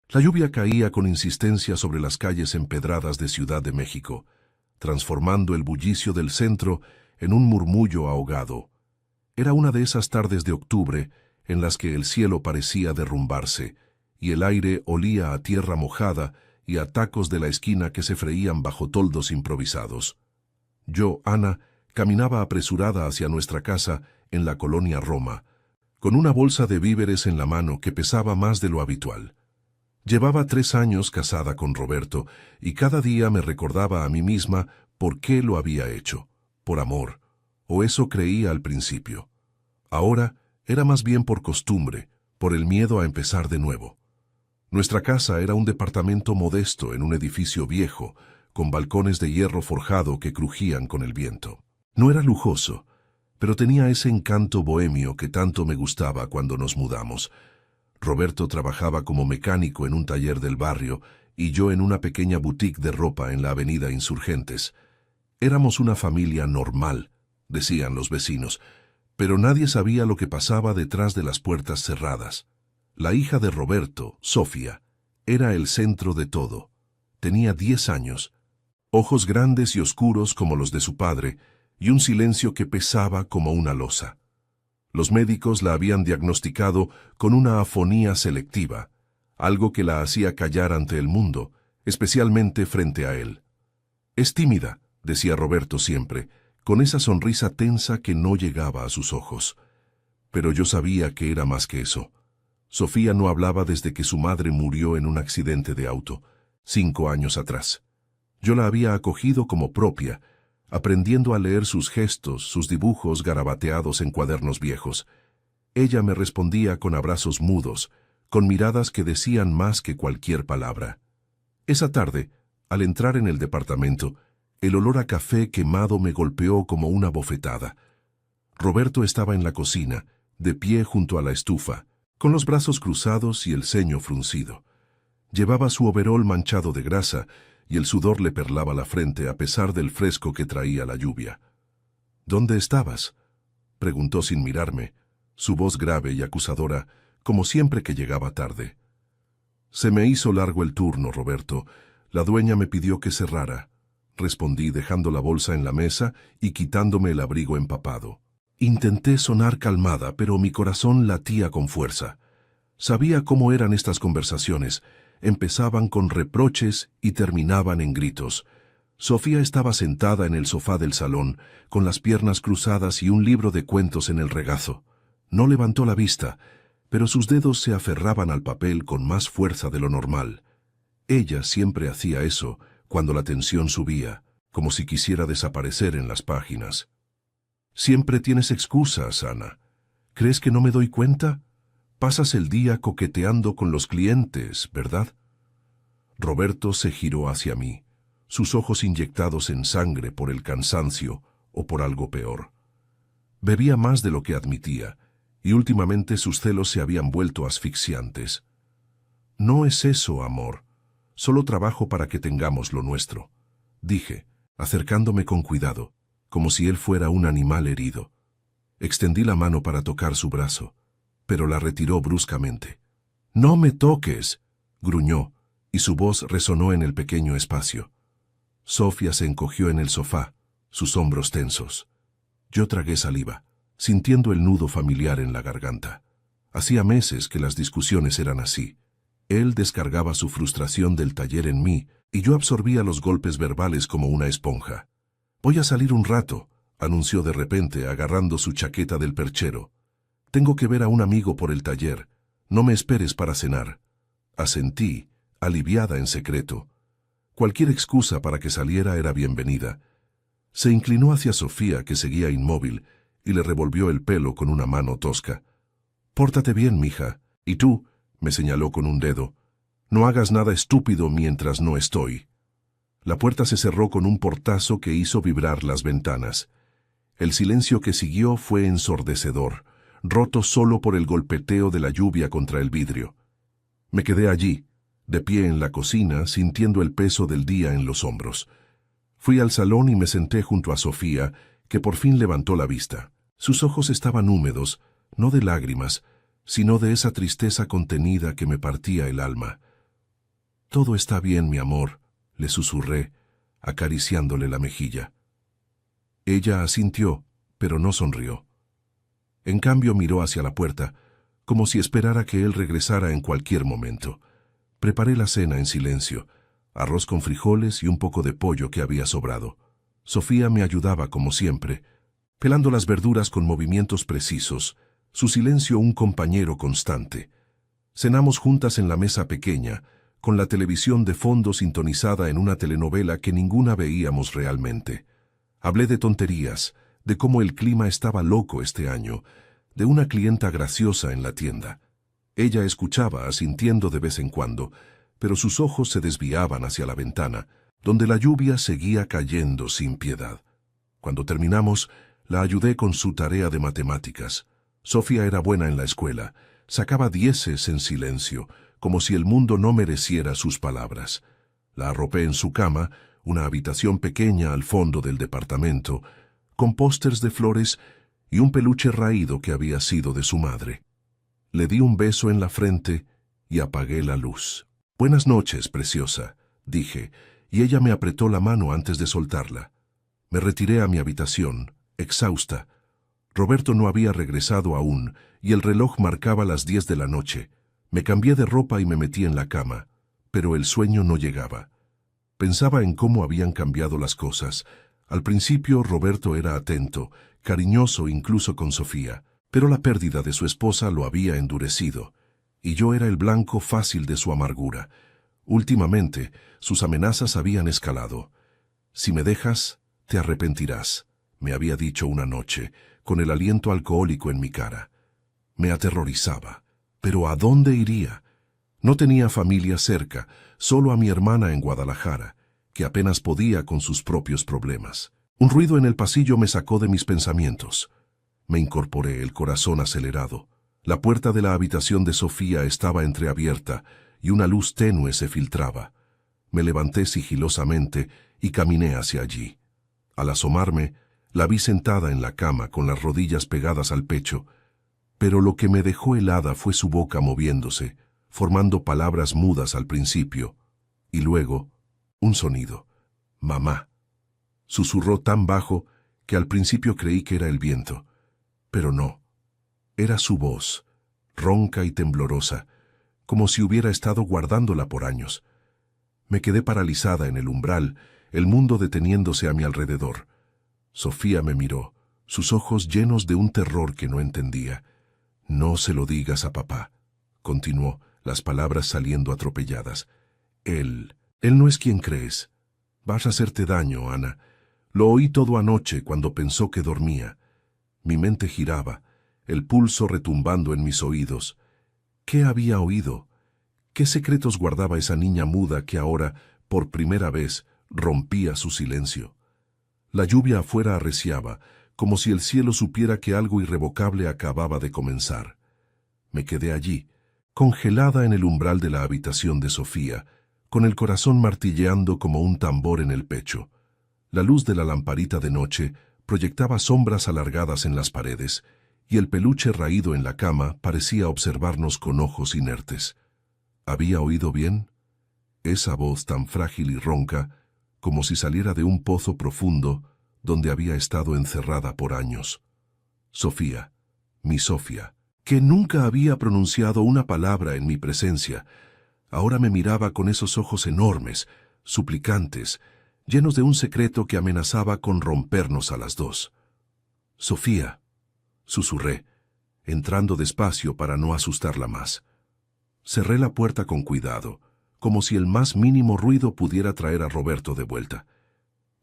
La lluvia caía con insistencia sobre las calles empedradas de Ciudad de México, transformando el bullicio del centro en un murmullo ahogado. Era una de esas tardes de octubre en las que el cielo parecía derrumbarse, y el aire olía a tierra mojada y a tacos de la esquina que se freían bajo toldos improvisados. Yo, Ana, caminaba apresurada hacia nuestra casa en la colonia Roma, con una bolsa de víveres en la mano que pesaba más de lo habitual. Llevaba 3 años casada con Roberto y cada día me recordaba a mí misma por qué lo había hecho, por amor, o eso creía al principio. Ahora era más bien por costumbre, por el miedo a empezar de nuevo. Nuestra casa era un departamento modesto en un edificio viejo, con balcones de hierro forjado que crujían con el viento. No era lujoso, pero tenía ese encanto bohemio que tanto me gustaba cuando nos mudamos. Roberto trabajaba como mecánico en un taller del barrio y yo en una pequeña boutique de ropa en la avenida Insurgentes. Éramos una familia normal, decían los vecinos, pero nadie sabía lo que pasaba detrás de las puertas cerradas. La hija de Roberto, Sofía, era el centro de todo. Tenía 10 años, ojos grandes y oscuros como los de su padre, y un silencio que pesaba como una losa. Los médicos la habían diagnosticado con una afonía selectiva, algo que la hacía callar ante el mundo, especialmente frente a él. «Es tímida», decía Roberto siempre, con esa sonrisa tensa que no llegaba a sus ojos. Pero yo sabía que era más que eso. Sofía no hablaba desde que su madre murió en un accidente de auto, 5 años atrás. Yo la había acogido como propia, aprendiendo a leer sus gestos, sus dibujos garabateados en cuadernos viejos. Ella me respondía con abrazos mudos, con miradas que decían más que cualquier palabra. Esa tarde, al entrar en el departamento, el olor a café quemado me golpeó como una bofetada. Roberto estaba en la cocina, de pie junto a la estufa, con los brazos cruzados y el ceño fruncido. Llevaba su overol manchado de grasa y el sudor le perlaba la frente a pesar del fresco que traía la lluvia. «¿Dónde estabas?», preguntó sin mirarme, su voz grave y acusadora, como siempre que llegaba tarde. «Se me hizo largo el turno, Roberto. La dueña me pidió que cerrara», respondí dejando la bolsa en la mesa y quitándome el abrigo empapado. Intenté sonar calmada, pero mi corazón latía con fuerza. Sabía cómo eran estas conversaciones. Empezaban con reproches y terminaban en gritos. Sofía estaba sentada en el sofá del salón, con las piernas cruzadas y un libro de cuentos en el regazo. No levantó la vista, pero sus dedos se aferraban al papel con más fuerza de lo normal. Ella siempre hacía eso cuando la tensión subía, como si quisiera desaparecer en las páginas. «Siempre tienes excusas, Ana. ¿Crees que no me doy cuenta? Pasas el día coqueteando con los clientes, ¿verdad?». Roberto se giró hacia mí, sus ojos inyectados en sangre por el cansancio o por algo peor. Bebía más de lo que admitía, y últimamente sus celos se habían vuelto asfixiantes. «No es eso, amor. Solo trabajo para que tengamos lo nuestro», dije, acercándome con cuidado, como si él fuera un animal herido. Extendí la mano para tocar su brazo, pero la retiró bruscamente. «No me toques», gruñó, y su voz resonó en el pequeño espacio. Sofía se encogió en el sofá, sus hombros tensos. Yo tragué saliva, sintiendo el nudo familiar en la garganta. Hacía meses que las discusiones eran así. Él descargaba su frustración del taller en mí, y yo absorbía los golpes verbales como una esponja. «Voy a salir un rato», anunció de repente, agarrando su chaqueta del perchero. «Tengo que ver a un amigo por el taller. No me esperes para cenar». Asentí, aliviada en secreto. Cualquier excusa para que saliera era bienvenida. Se inclinó hacia Sofía, que seguía inmóvil, y le revolvió el pelo con una mano tosca. «Pórtate bien, mija. Y tú», me señaló con un dedo, «no hagas nada estúpido mientras no estoy». La puerta se cerró con un portazo que hizo vibrar las ventanas. El silencio que siguió fue ensordecedor, roto solo por el golpeteo de la lluvia contra el vidrio. Me quedé allí, de pie en la cocina, sintiendo el peso del día en los hombros. Fui al salón y me senté junto a Sofía, que por fin levantó la vista. Sus ojos estaban húmedos, no de lágrimas, sino de esa tristeza contenida que me partía el alma. Todo está bien, mi amor, le susurré, acariciándole la mejilla. Ella asintió, pero no sonrió. En cambio miró hacia la puerta, como si esperara que él regresara en cualquier momento. Preparé la cena en silencio, arroz con frijoles y un poco de pollo que había sobrado. Sofía me ayudaba como siempre, pelando las verduras con movimientos precisos, su silencio un compañero constante. Cenamos juntas en la mesa pequeña, con la televisión de fondo sintonizada en una telenovela que ninguna veíamos realmente. Hablé de tonterías, de cómo el clima estaba loco este año, de una clienta graciosa en la tienda. Ella escuchaba asintiendo de vez en cuando, pero sus ojos se desviaban hacia la ventana, donde la lluvia seguía cayendo sin piedad. Cuando terminamos, la ayudé con su tarea de matemáticas. Sofía era buena en la escuela, sacaba 10 en silencio, como si el mundo no mereciera sus palabras. La arropé en su cama, una habitación pequeña al fondo del departamento, con pósters de flores y un peluche raído que había sido de su madre. Le di un beso en la frente y apagué la luz. «Buenas noches, preciosa», dije, y ella me apretó la mano antes de soltarla. Me retiré a mi habitación, exhausta. Roberto no había regresado aún, y el reloj marcaba las 10 de la noche. Me cambié de ropa y me metí en la cama, pero el sueño no llegaba. Pensaba en cómo habían cambiado las cosas. Al principio Roberto era atento, cariñoso incluso con Sofía, pero la pérdida de su esposa lo había endurecido, y yo era el blanco fácil de su amargura. Últimamente, sus amenazas habían escalado. «Si me dejas, te arrepentirás», me había dicho una noche, con el aliento alcohólico en mi cara. Me aterrorizaba. ¿Pero a dónde iría? No tenía familia cerca, solo a mi hermana en Guadalajara, que apenas podía con sus propios problemas. Un ruido en el pasillo me sacó de mis pensamientos. Me incorporé, el corazón acelerado. La puerta de la habitación de Sofía estaba entreabierta y una luz tenue se filtraba. Me levanté sigilosamente y caminé hacia allí. Al asomarme, la vi sentada en la cama con las rodillas pegadas al pecho, pero lo que me dejó helada fue su boca moviéndose, formando palabras mudas al principio, y luego un sonido. «Mamá», susurró tan bajo que al principio creí que era el viento, pero no. Era su voz, ronca y temblorosa, como si hubiera estado guardándola por años. Me quedé paralizada en el umbral, el mundo deteniéndose a mi alrededor. Sofía me miró, sus ojos llenos de un terror que no entendía. «No se lo digas a papá», continuó, las palabras saliendo atropelladas. Él no es quien crees. Vas a hacerte daño, Ana. Lo oí todo anoche cuando pensó que dormía. Mi mente giraba, el pulso retumbando en mis oídos. ¿Qué había oído? ¿Qué secretos guardaba esa niña muda que ahora, por primera vez, rompía su silencio? La lluvia afuera arreciaba, como si el cielo supiera que algo irrevocable acababa de comenzar. Me quedé allí, congelada en el umbral de la habitación de Sofía, con el corazón martilleando como un tambor en el pecho. La luz de la lamparita de noche proyectaba sombras alargadas en las paredes, y el peluche raído en la cama parecía observarnos con ojos inertes. ¿Había oído bien? Esa voz tan frágil y ronca, como si saliera de un pozo profundo donde había estado encerrada por años. Sofía, mi Sofía, que nunca había pronunciado una palabra en mi presencia, ahora me miraba con esos ojos enormes, suplicantes, llenos de un secreto que amenazaba con rompernos a las dos. «Sofía», susurré, entrando despacio para no asustarla más. Cerré la puerta con cuidado, como si el más mínimo ruido pudiera traer a Roberto de vuelta.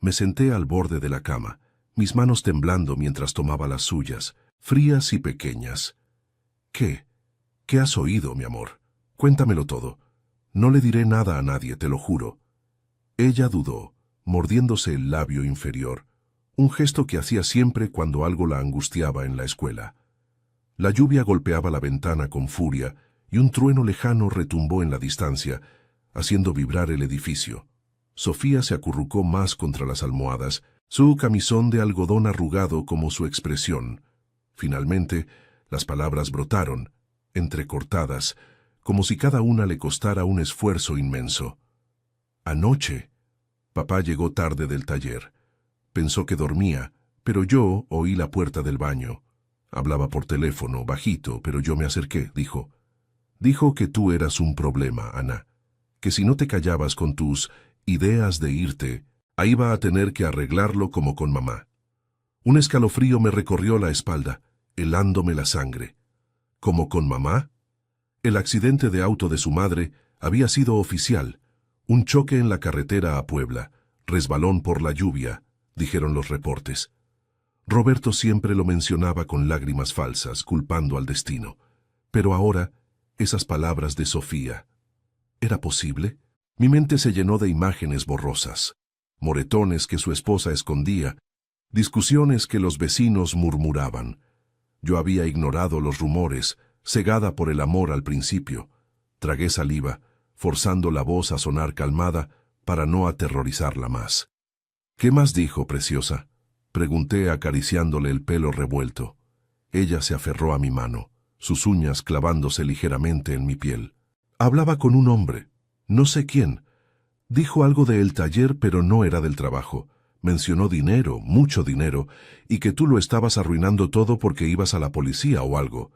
Me senté al borde de la cama, mis manos temblando mientras tomaba las suyas, frías y pequeñas. «¿Qué? ¿Qué has oído, mi amor? Cuéntamelo todo. No le diré nada a nadie, te lo juro». Ella dudó, mordiéndose el labio inferior, un gesto que hacía siempre cuando algo la angustiaba en la escuela. La lluvia golpeaba la ventana con furia y un trueno lejano retumbó en la distancia, haciendo vibrar el edificio. Sofía se acurrucó más contra las almohadas, su camisón de algodón arrugado como su expresión. Finalmente, las palabras brotaron, entrecortadas, como si cada una le costara un esfuerzo inmenso. Anoche, papá llegó tarde del taller. Pensó que dormía, pero yo oí la puerta del baño. Hablaba por teléfono, bajito, pero yo me acerqué, dijo. Dijo que tú eras un problema, Ana, que si no te callabas con tus ideas de irte, ahí iba a tener que arreglarlo como con mamá. Un escalofrío me recorrió la espalda, helándome la sangre. ¿Como con mamá? El accidente de auto de su madre había sido oficial, un choque en la carretera a Puebla, resbalón por la lluvia, dijeron los reportes. Roberto siempre lo mencionaba con lágrimas falsas, culpando al destino. Pero ahora, esas palabras de Sofía. ¿Era posible? Mi mente se llenó de imágenes borrosas, moretones que su esposa escondía, discusiones que los vecinos murmuraban. Yo había ignorado los rumores, cegada por el amor al principio. Tragué saliva, forzando la voz a sonar calmada para no aterrorizarla más. ¿Qué más dijo, preciosa? Pregunté acariciándole el pelo revuelto. Ella se aferró a mi mano, sus uñas clavándose ligeramente en mi piel. Hablaba con un hombre, no sé quién. Dijo algo del taller, pero no era del trabajo. Mencionó dinero, mucho dinero, y que tú lo estabas arruinando todo porque ibas a la policía o algo.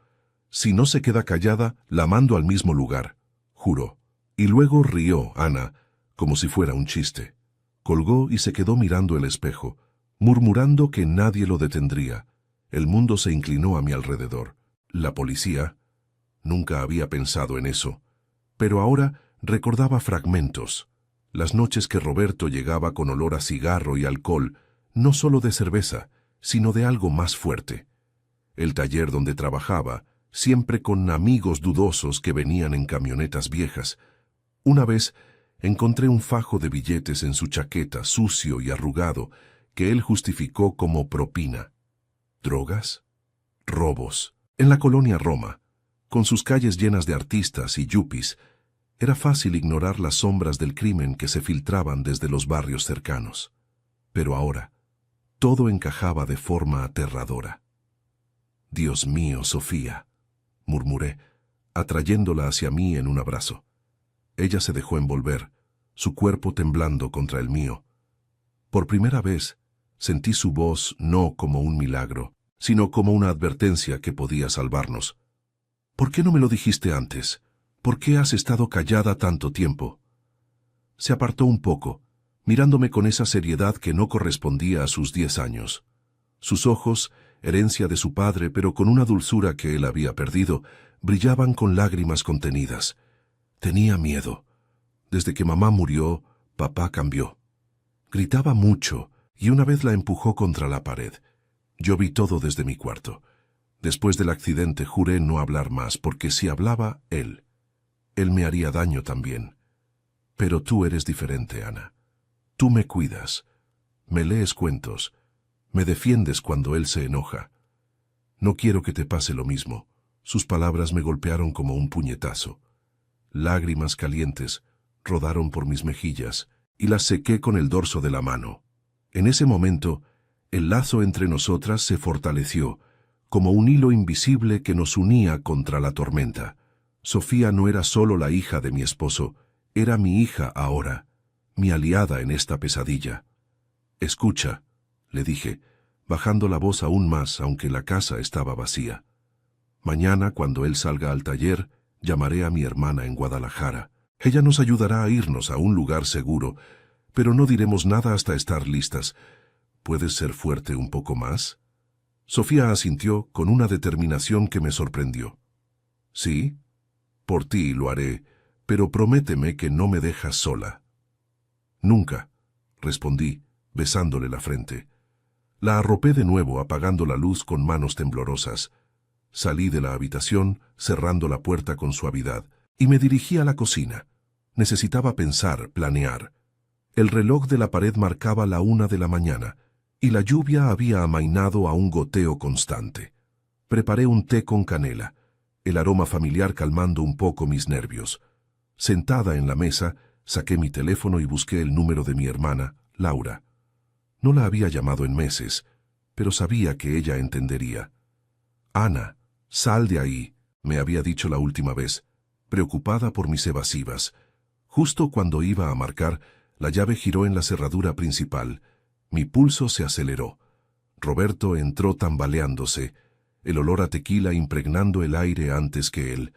Si no se queda callada, la mando al mismo lugar, juró. Y luego rió, Ana, como si fuera un chiste. Colgó y se quedó mirando el espejo, murmurando que nadie lo detendría. El mundo se inclinó a mi alrededor. ¿La policía? Nunca había pensado en eso. Pero ahora recordaba fragmentos. Las noches que Roberto llegaba con olor a cigarro y alcohol, no solo de cerveza, sino de algo más fuerte. El taller donde trabajaba, siempre con amigos dudosos que venían en camionetas viejas. Una vez encontré un fajo de billetes en su chaqueta, sucio y arrugado, que él justificó como propina. ¿Drogas? Robos. En la colonia Roma, con sus calles llenas de artistas y yuppies, era fácil ignorar las sombras del crimen que se filtraban desde los barrios cercanos. Pero ahora, todo encajaba de forma aterradora. «Dios mío, Sofía», murmuré, atrayéndola hacia mí en un abrazo. Ella se dejó envolver, su cuerpo temblando contra el mío. Por primera vez, sentí su voz no como un milagro, sino como una advertencia que podía salvarnos. «¿Por qué no me lo dijiste antes? ¿Por qué has estado callada tanto tiempo?» Se apartó un poco, mirándome con esa seriedad que no correspondía a sus 10 años. Sus ojos, herencia de su padre, pero con una dulzura que él había perdido, brillaban con lágrimas contenidas. Tenía miedo. Desde que mamá murió, papá cambió. Gritaba mucho y una vez la empujó contra la pared. Yo vi todo desde mi cuarto. Después del accidente juré no hablar más, porque si hablaba, él me haría daño también. Pero tú eres diferente, Ana. Tú me cuidas, me lees cuentos, me defiendes cuando él se enoja. No quiero que te pase lo mismo. Sus palabras me golpearon como un puñetazo. Lágrimas calientes rodaron por mis mejillas y las sequé con el dorso de la mano. En ese momento, el lazo entre nosotras se fortaleció, como un hilo invisible que nos unía contra la tormenta. Sofía no era solo la hija de mi esposo, era mi hija ahora, mi aliada en esta pesadilla. «Escucha», le dije, bajando la voz aún más aunque la casa estaba vacía. «Mañana, cuando él salga al taller, llamaré a mi hermana en Guadalajara. Ella nos ayudará a irnos a un lugar seguro, pero no diremos nada hasta estar listas. ¿Puedes ser fuerte un poco más?» Sofía asintió con una determinación que me sorprendió. «Sí, por ti lo haré, pero prométeme que no me dejas sola». «Nunca», respondí, besándole la frente. La arropé de nuevo, apagando la luz con manos temblorosas. Salí de la habitación, cerrando la puerta con suavidad, y me dirigí a la cocina. Necesitaba pensar, planear. El reloj de la pared marcaba la 1 de la mañana, y la lluvia había amainado a un goteo constante. Preparé un té con canela, el aroma familiar calmando un poco mis nervios. Sentada en la mesa, saqué mi teléfono y busqué el número de mi hermana, Laura. No la había llamado en meses, pero sabía que ella entendería. «Ana, sal de ahí», me había dicho la última vez. preocupada por mis evasivas. Justo cuando iba a marcar, la llave giró en la cerradura principal. Mi pulso se aceleró. Roberto entró tambaleándose, el olor a tequila impregnando el aire antes que él.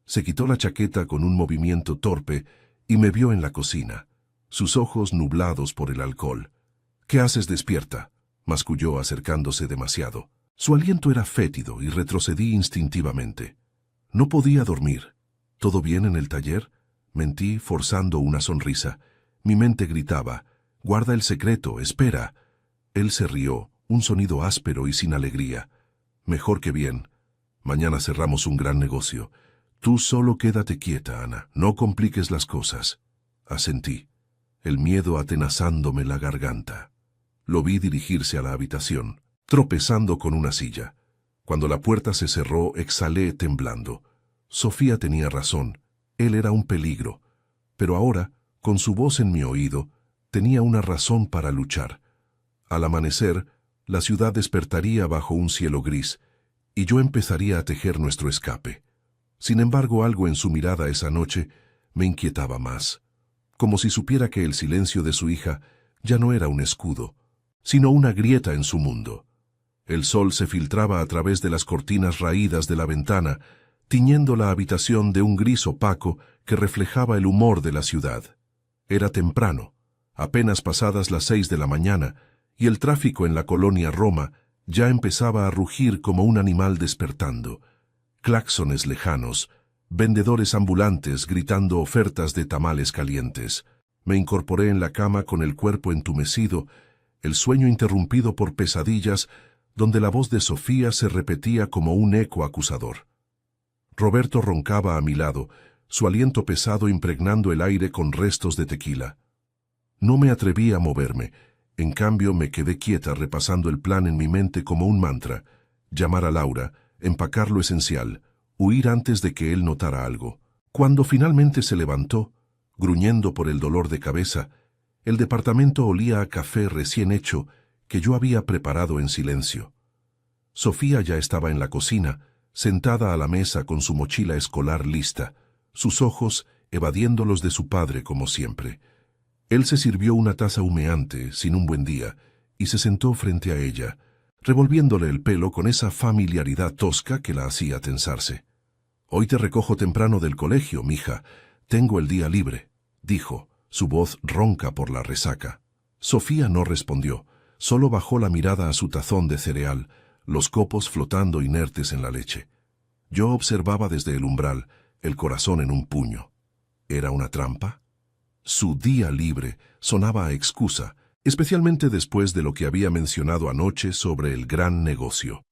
Se quitó la chaqueta con un movimiento torpe y me vio en la cocina, sus ojos nublados por el alcohol. «¿Qué haces despierta?», masculló acercándose demasiado. Su aliento era fétido y retrocedí instintivamente. No podía dormir. «¿Todo bien en el taller?», mentí, forzando una sonrisa. Mi mente gritaba: «Guarda el secreto, espera». Él se rió, un sonido áspero y sin alegría. «Mejor que bien. Mañana cerramos un gran negocio. Tú solo quédate quieta, Ana, no compliques las cosas». Asentí, el miedo atenazándome la garganta. Lo vi dirigirse a la habitación, tropezando con una silla. Cuando la puerta se cerró, exhalé temblando. Sofía tenía razón, él era un peligro. Pero ahora, con su voz en mi oído, tenía una razón para luchar. Al amanecer, la ciudad despertaría bajo un cielo gris, y yo empezaría a tejer nuestro escape. Sin embargo, algo en su mirada esa noche me inquietaba más, como si supiera que el silencio de su hija ya no era un escudo, sino una grieta en su mundo. El sol se filtraba a través de las cortinas raídas de la ventana, tiñendo la habitación de un gris opaco que reflejaba el humor de la ciudad. Era temprano, apenas pasadas las 6 de la mañana, y el tráfico en la colonia Roma ya empezaba a rugir como un animal despertando. Claxones lejanos, vendedores ambulantes gritando ofertas de tamales calientes. Me incorporé en la cama con el cuerpo entumecido, el sueño interrumpido por pesadillas donde la voz de Sofía se repetía como un eco acusador. Roberto roncaba a mi lado, su aliento pesado impregnando el aire con restos de tequila. No me atreví a moverme, en cambio me quedé quieta repasando el plan en mi mente como un mantra: llamar a Laura, empacar lo esencial, huir antes de que él notara algo. Cuando finalmente se levantó, gruñendo por el dolor de cabeza, el departamento olía a café recién hecho que yo había preparado en silencio. Sofía ya estaba en la cocina, sentada a la mesa con su mochila escolar lista, sus ojos evadiendo los de su padre como siempre. Él se sirvió una taza humeante, sin un buen día, y se sentó frente a ella, revolviéndole el pelo con esa familiaridad tosca que la hacía tensarse. «Hoy te recojo temprano del colegio, mija. Tengo el día libre», dijo, su voz ronca por la resaca. Sofía no respondió, solo bajó la mirada a su tazón de cereal, los copos flotando inertes en la leche. Yo observaba desde el umbral, el corazón en un puño. ¿Era una trampa? Su día libre sonaba a excusa, especialmente después de lo que había mencionado anoche sobre el gran negocio.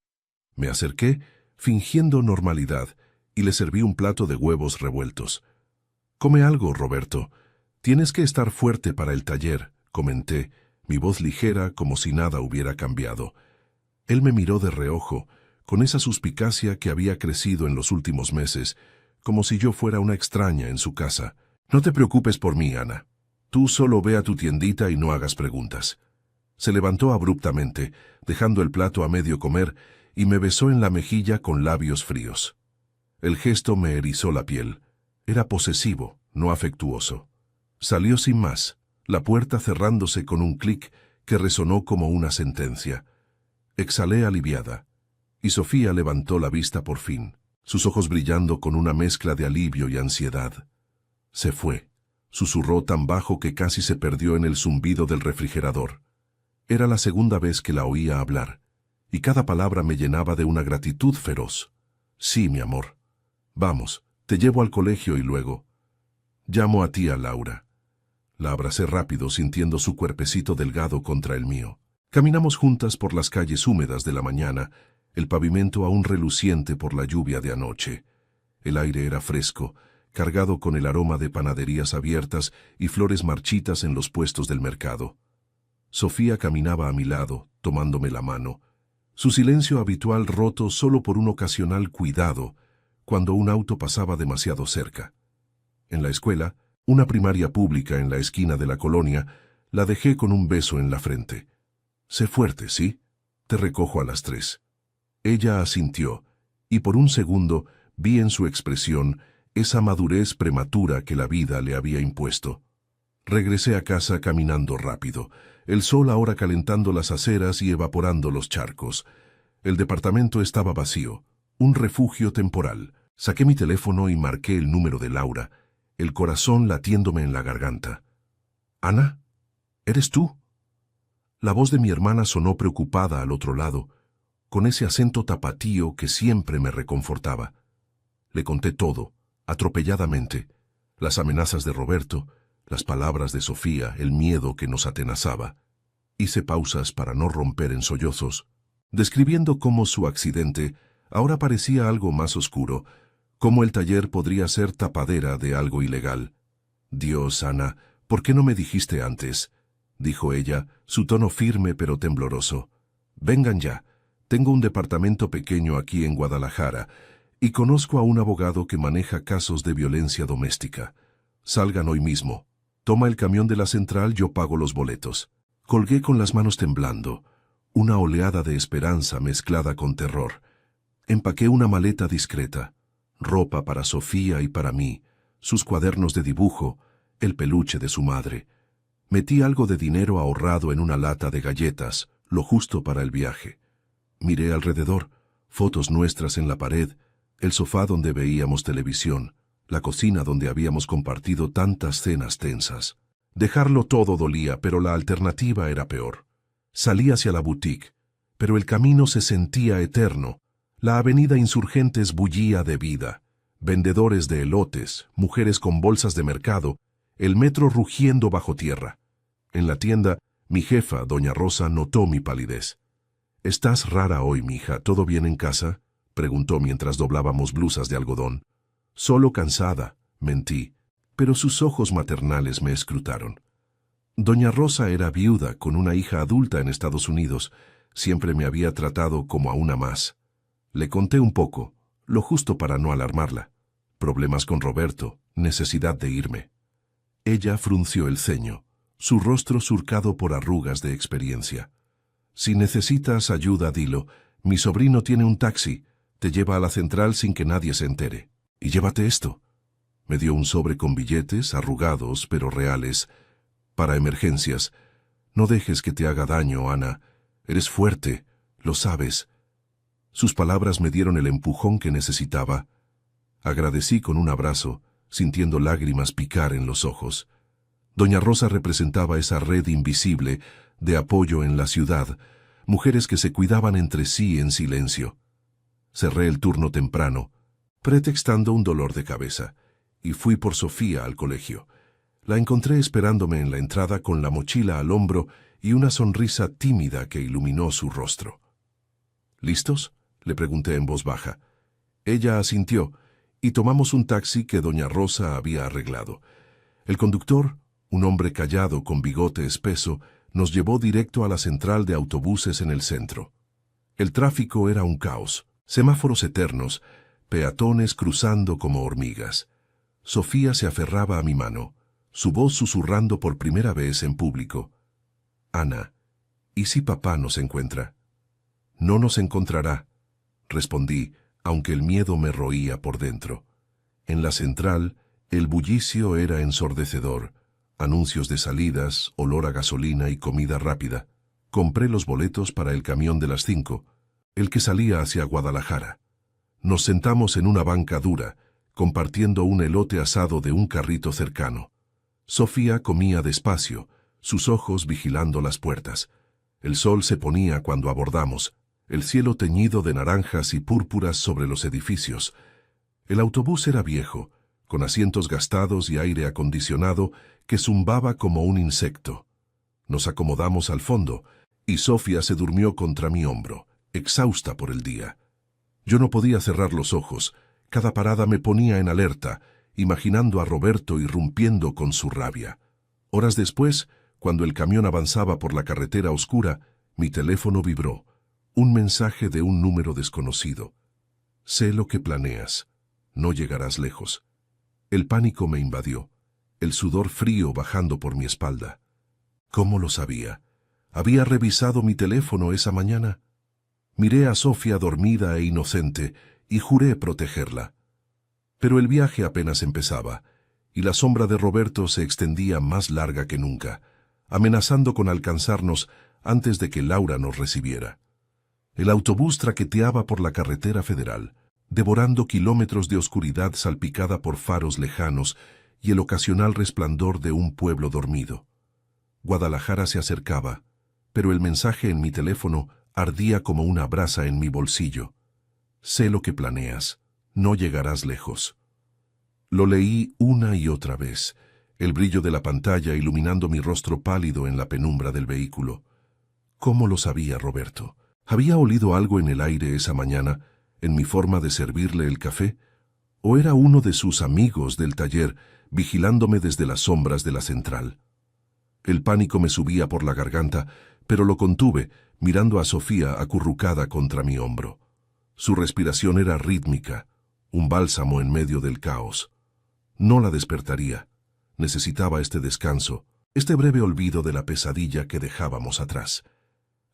Me acerqué, fingiendo normalidad, y le serví un plato de huevos revueltos. «Come algo, Roberto. Tienes que estar fuerte para el taller», comenté, mi voz ligera como si nada hubiera cambiado. Él me miró de reojo, con esa suspicacia que había crecido en los últimos meses, como si yo fuera una extraña en su casa. «No te preocupes por mí, Ana. Tú solo ve a tu tiendita y no hagas preguntas». Se levantó abruptamente, dejando el plato a medio comer, y me besó en la mejilla con labios fríos. El gesto me erizó la piel. Era posesivo, no afectuoso. Salió sin más, la puerta cerrándose con un clic que resonó como una sentencia. Exhalé aliviada, y Sofía levantó la vista por fin, sus ojos brillando con una mezcla de alivio y ansiedad. Se fue, susurró tan bajo que casi se perdió en el zumbido del refrigerador. Era la segunda vez que la oía hablar, y cada palabra me llenaba de una gratitud feroz. «Sí, mi amor. Vamos, te llevo al colegio y luego llamo a tía Laura». La abracé rápido, sintiendo su cuerpecito delgado contra el mío. Caminamos juntas por las calles húmedas de la mañana, el pavimento aún reluciente por la lluvia de anoche. El aire era fresco, cargado con el aroma de panaderías abiertas y flores marchitas en los puestos del mercado. Sofía caminaba a mi lado, tomándome la mano, su silencio habitual roto solo por un ocasional cuidado, cuando un auto pasaba demasiado cerca. En la escuela, una primaria pública en la esquina de la colonia, la dejé con un beso en la frente. «Sé fuerte, ¿sí? Te recojo a las 3». Ella asintió, y por un segundo vi en su expresión esa madurez prematura que la vida le había impuesto. Regresé a casa caminando rápido, el sol ahora calentando las aceras y evaporando los charcos. El departamento estaba vacío, un refugio temporal. Saqué mi teléfono y marqué el número de Laura, el corazón latiéndome en la garganta. «Ana, ¿eres tú?» La voz de mi hermana sonó preocupada al otro lado, con ese acento tapatío que siempre me reconfortaba. Le conté todo, atropelladamente, las amenazas de Roberto, las palabras de Sofía, el miedo que nos atenazaba. Hice pausas para no romper en sollozos, describiendo cómo su accidente ahora parecía algo más oscuro, cómo el taller podría ser tapadera de algo ilegal. «Dios, Ana, ¿por qué no me dijiste antes?», dijo ella, su tono firme pero tembloroso. «Vengan ya, tengo un departamento pequeño aquí en Guadalajara y conozco a un abogado que maneja casos de violencia doméstica. Salgan hoy mismo. Toma el camión de la central, yo pago los boletos». Colgué con las manos temblando, una oleada de esperanza mezclada con terror. Empaqué una maleta discreta, ropa para Sofía y para mí, sus cuadernos de dibujo, el peluche de su madre. Metí algo de dinero ahorrado en una lata de galletas, lo justo para el viaje. Miré alrededor, fotos nuestras en la pared, el sofá donde veíamos televisión, la cocina donde habíamos compartido tantas cenas tensas. Dejarlo todo dolía, pero la alternativa era peor. Salí hacia la boutique, pero el camino se sentía eterno. La avenida Insurgentes bullía de vida. Vendedores de elotes, mujeres con bolsas de mercado, el metro rugiendo bajo tierra. En la tienda, mi jefa, doña Rosa, notó mi palidez. «¿Estás rara hoy, mija? ¿Todo bien en casa?», preguntó mientras doblábamos blusas de algodón. «Solo cansada», mentí, pero sus ojos maternales me escrutaron. Doña Rosa era viuda con una hija adulta en Estados Unidos. Siempre me había tratado como a una más. Le conté un poco, lo justo para no alarmarla. Problemas con Roberto, necesidad de irme. Ella frunció el ceño, su rostro surcado por arrugas de experiencia. «Si necesitas ayuda, dilo. Mi sobrino tiene un taxi, te lleva a la central sin que nadie se entere. Y llévate esto». Me dio un sobre con billetes, arrugados pero reales, para emergencias. «No dejes que te haga daño, Ana. Eres fuerte, lo sabes». Sus palabras me dieron el empujón que necesitaba. Agradecí con un abrazo, sintiendo lágrimas picar en los ojos. Doña Rosa representaba esa red invisible de apoyo en la ciudad, mujeres que se cuidaban entre sí en silencio. Cerré el turno temprano, pretextando un dolor de cabeza, y fui por Sofía al colegio. La encontré esperándome en la entrada con la mochila al hombro y una sonrisa tímida que iluminó su rostro. «¿Listos?», le pregunté en voz baja. Ella asintió, y tomamos un taxi que doña Rosa había arreglado. El conductor, un hombre callado con bigote espeso, nos llevó directo a la central de autobuses en el centro. El tráfico era un caos, semáforos eternos, peatones cruzando como hormigas. Sofía se aferraba a mi mano, su voz susurrando por primera vez en público. «Ana, ¿y si papá nos encuentra?». «No nos encontrará», respondí, aunque el miedo me roía por dentro. En la central, el bullicio era ensordecedor. Anuncios de salidas, olor a gasolina y comida rápida. Compré los boletos para el camión de las 5, el que salía hacia Guadalajara. Nos sentamos en una banca dura, compartiendo un elote asado de un carrito cercano. Sofía comía despacio, sus ojos vigilando las puertas. El sol se ponía cuando abordamos, el cielo teñido de naranjas y púrpuras sobre los edificios. El autobús era viejo, con asientos gastados y aire acondicionado que zumbaba como un insecto. Nos acomodamos al fondo, y Sofía se durmió contra mi hombro, exhausta por el día. Yo no podía cerrar los ojos, cada parada me ponía en alerta, imaginando a Roberto irrumpiendo con su rabia. Horas después, cuando el camión avanzaba por la carretera oscura, mi teléfono vibró. Un mensaje de un número desconocido. «Sé lo que planeas. No llegarás lejos». El pánico me invadió, el sudor frío bajando por mi espalda. ¿Cómo lo sabía? ¿Había revisado mi teléfono esa mañana? Miré a Sofía dormida e inocente y juré protegerla. Pero el viaje apenas empezaba, y la sombra de Roberto se extendía más larga que nunca, amenazando con alcanzarnos antes de que Laura nos recibiera. El autobús traqueteaba por la carretera federal, devorando kilómetros de oscuridad salpicada por faros lejanos y el ocasional resplandor de un pueblo dormido. Guadalajara se acercaba, pero el mensaje en mi teléfono ardía como una brasa en mi bolsillo. Sé lo que planeas, no llegarás lejos. Lo leí una y otra vez, el brillo de la pantalla iluminando mi rostro pálido en la penumbra del vehículo. ¿Cómo lo sabía Roberto? ¿Había olido algo en el aire esa mañana, en mi forma de servirle el café? ¿O era uno de sus amigos del taller vigilándome desde las sombras de la central? El pánico me subía por la garganta, pero lo contuve, mirando a Sofía acurrucada contra mi hombro. Su respiración era rítmica, un bálsamo en medio del caos. No la despertaría. Necesitaba este descanso, este breve olvido de la pesadilla que dejábamos atrás.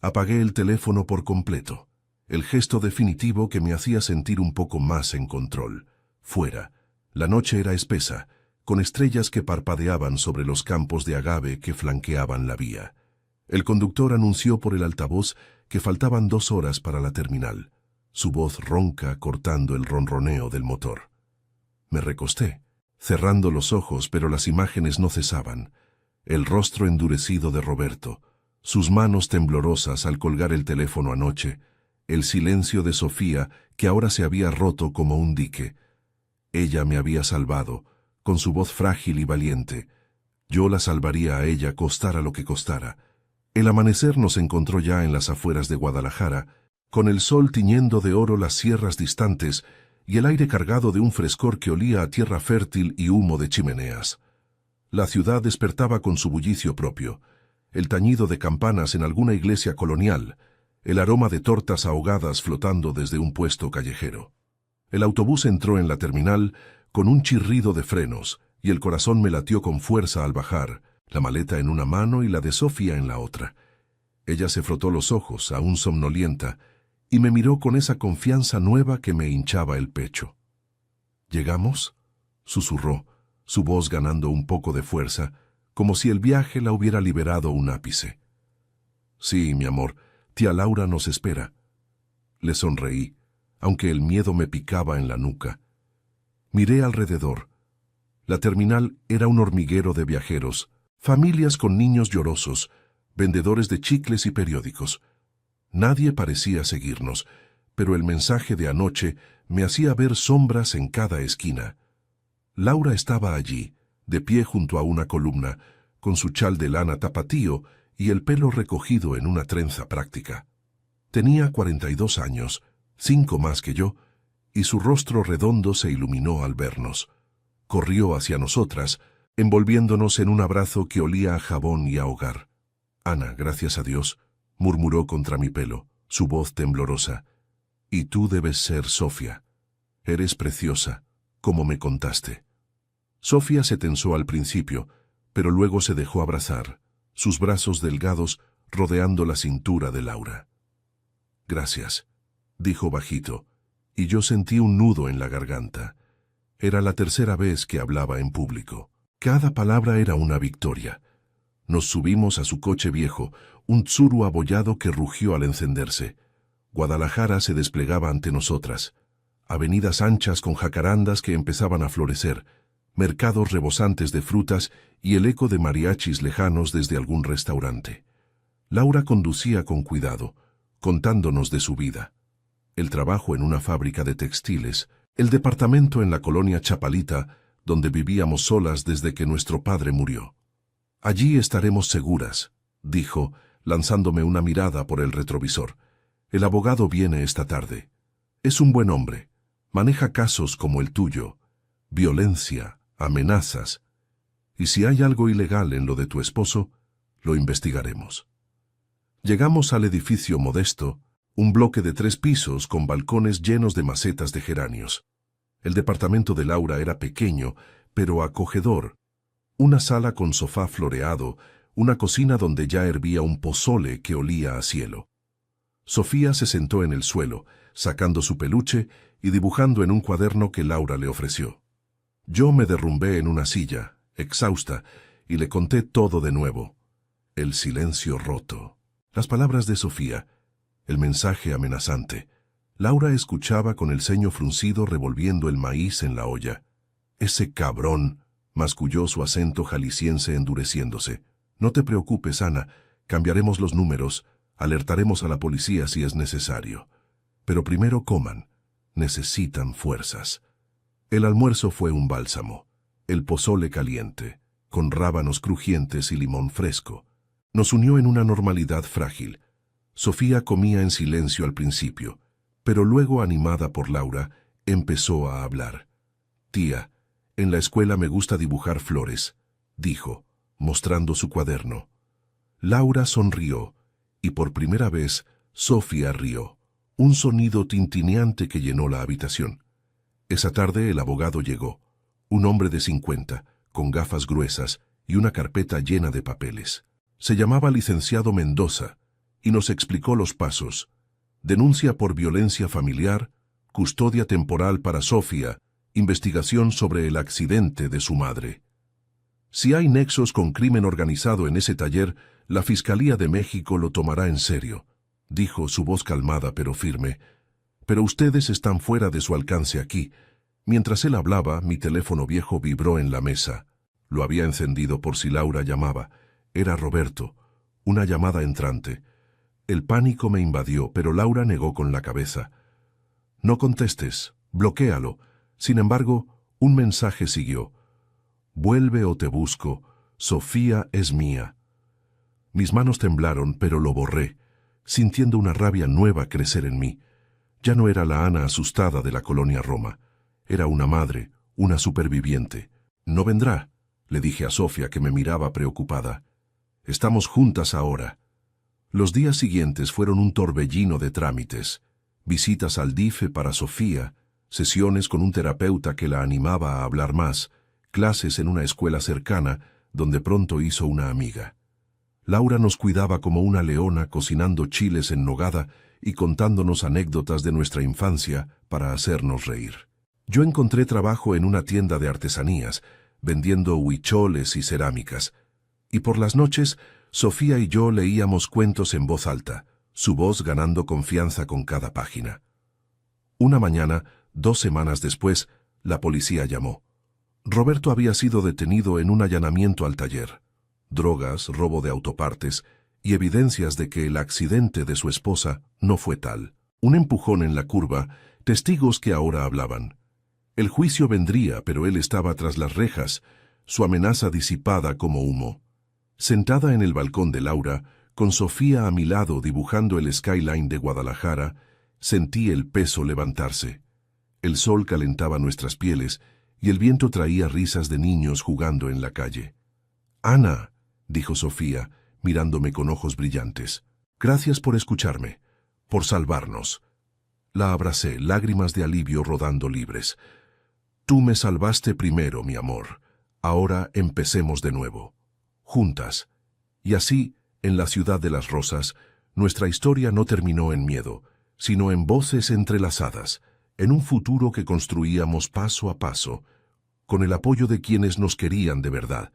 Apagué el teléfono por completo, el gesto definitivo que me hacía sentir un poco más en control. Fuera, la noche era espesa, con estrellas que parpadeaban sobre los campos de agave que flanqueaban la vía. El conductor anunció por el altavoz que faltaban 2 horas para la terminal, su voz ronca cortando el ronroneo del motor. Me recosté, cerrando los ojos, pero las imágenes no cesaban. El rostro endurecido de Roberto, sus manos temblorosas al colgar el teléfono anoche, el silencio de Sofía que ahora se había roto como un dique. Ella me había salvado, con su voz frágil y valiente. Yo la salvaría a ella costara lo que costara. El amanecer nos encontró ya en las afueras de Guadalajara, con el sol tiñendo de oro las sierras distantes y el aire cargado de un frescor que olía a tierra fértil y humo de chimeneas. La ciudad despertaba con su bullicio propio, el tañido de campanas en alguna iglesia colonial, el aroma de tortas ahogadas flotando desde un puesto callejero. El autobús entró en la terminal con un chirrido de frenos, y el corazón me latió con fuerza al bajar, la maleta en una mano y la de Sofía en la otra. Ella se frotó los ojos, aún somnolienta, y me miró con esa confianza nueva que me hinchaba el pecho. ¿Llegamos?, susurró, su voz ganando un poco de fuerza, como si el viaje la hubiera liberado un ápice. Sí, mi amor, tía Laura nos espera. Le sonreí, aunque el miedo me picaba en la nuca. Miré alrededor. La terminal era un hormiguero de viajeros, familias con niños llorosos, vendedores de chicles y periódicos. Nadie parecía seguirnos, pero el mensaje de anoche me hacía ver sombras en cada esquina. Laura estaba allí, de pie junto a una columna, con su chal de lana tapatío y el pelo recogido en una trenza práctica. Tenía 42 años, 5 más que yo, y su rostro redondo se iluminó al vernos. Corrió hacia nosotras, envolviéndonos en un abrazo que olía a jabón y a hogar. Ana, gracias a Dios, murmuró contra mi pelo, su voz temblorosa. Y tú debes ser Sofía. Eres preciosa, como me contaste. Sofía se tensó al principio, pero luego se dejó abrazar, sus brazos delgados rodeando la cintura de Laura. Gracias, dijo bajito, y yo sentí un nudo en la garganta. Era la tercera vez que hablaba en público. Cada palabra era una victoria. Nos subimos a su coche viejo, un Tsuru abollado que rugió al encenderse. Guadalajara se desplegaba ante nosotras. Avenidas anchas con jacarandas que empezaban a florecer, mercados rebosantes de frutas y el eco de mariachis lejanos desde algún restaurante. Laura conducía con cuidado, contándonos de su vida. El trabajo en una fábrica de textiles, el departamento en la colonia Chapalita, donde vivíamos solas desde que nuestro padre murió. Allí estaremos seguras, dijo, lanzándome una mirada por el retrovisor. El abogado viene esta tarde. Es un buen hombre. Maneja casos como el tuyo. Violencia, amenazas. Y si hay algo ilegal en lo de tu esposo, lo investigaremos. Llegamos al edificio modesto, un bloque de 3 pisos con balcones llenos de macetas de geranios. El departamento de Laura era pequeño, pero acogedor. Una sala con sofá floreado, una cocina donde ya hervía un pozole que olía a cielo. Sofía se sentó en el suelo, sacando su peluche y dibujando en un cuaderno que Laura le ofreció. Yo me derrumbé en una silla, exhausta, y le conté todo de nuevo. El silencio roto. Las palabras de Sofía. El mensaje amenazante. Laura escuchaba con el ceño fruncido revolviendo el maíz en la olla. «Ese cabrón», masculló su acento jalisciense endureciéndose. «No te preocupes, Ana, cambiaremos los números, alertaremos a la policía si es necesario. Pero primero coman. Necesitan fuerzas». El almuerzo fue un bálsamo. El pozole caliente, con rábanos crujientes y limón fresco. Nos unió en una normalidad frágil. Sofía comía en silencio al principio, pero luego, animada por Laura, empezó a hablar. «Tía, en la escuela me gusta dibujar flores», dijo, mostrando su cuaderno. Laura sonrió, y por primera vez, Sofía rió, un sonido tintineante que llenó la habitación. Esa tarde el abogado llegó, un hombre de 50, con gafas gruesas y una carpeta llena de papeles. Se llamaba licenciado Mendoza, y nos explicó los pasos. Denuncia por violencia familiar, custodia temporal para Sofía, investigación sobre el accidente de su madre. Si hay nexos con crimen organizado en ese taller, la Fiscalía de México lo tomará en serio, dijo su voz calmada pero firme. Pero ustedes están fuera de su alcance aquí. Mientras él hablaba, mi teléfono viejo vibró en la mesa. Lo había encendido por si Laura llamaba. Era Roberto. Una llamada entrante. El pánico me invadió, pero Laura negó con la cabeza. «No contestes, bloquéalo». Sin embargo, un mensaje siguió. «Vuelve o te busco. Sofía es mía». Mis manos temblaron, pero lo borré, sintiendo una rabia nueva crecer en mí. Ya no era la Ana asustada de la colonia Roma. Era una madre, una superviviente. «No vendrá», le dije a Sofía, que me miraba preocupada. «Estamos juntas ahora». Los días siguientes fueron un torbellino de trámites. Visitas al DIF para Sofía, sesiones con un terapeuta que la animaba a hablar más, clases en una escuela cercana, donde pronto hizo una amiga. Laura nos cuidaba como una leona, cocinando chiles en nogada y contándonos anécdotas de nuestra infancia para hacernos reír. Yo encontré trabajo en una tienda de artesanías, vendiendo huicholes y cerámicas, y por las noches Sofía y yo leíamos cuentos en voz alta, su voz ganando confianza con cada página. Una mañana, 2 semanas después, la policía llamó. Roberto había sido detenido en un allanamiento al taller. Drogas, robo de autopartes y evidencias de que el accidente de su esposa no fue tal. Un empujón en la curva, testigos que ahora hablaban. El juicio vendría, pero él estaba tras las rejas, su amenaza disipada como humo. Sentada en el balcón de Laura, con Sofía a mi lado dibujando el skyline de Guadalajara, sentí el peso levantarse. El sol calentaba nuestras pieles y el viento traía risas de niños jugando en la calle. «Ana», dijo Sofía, mirándome con ojos brillantes, «gracias por escucharme, por salvarnos». La abracé, lágrimas de alivio rodando libres. «Tú me salvaste primero, mi amor. Ahora empecemos de nuevo. Juntas». Y así, en la ciudad de las rosas, nuestra historia no terminó en miedo, sino en voces entrelazadas, en un futuro que construíamos paso a paso, con el apoyo de quienes nos querían de verdad.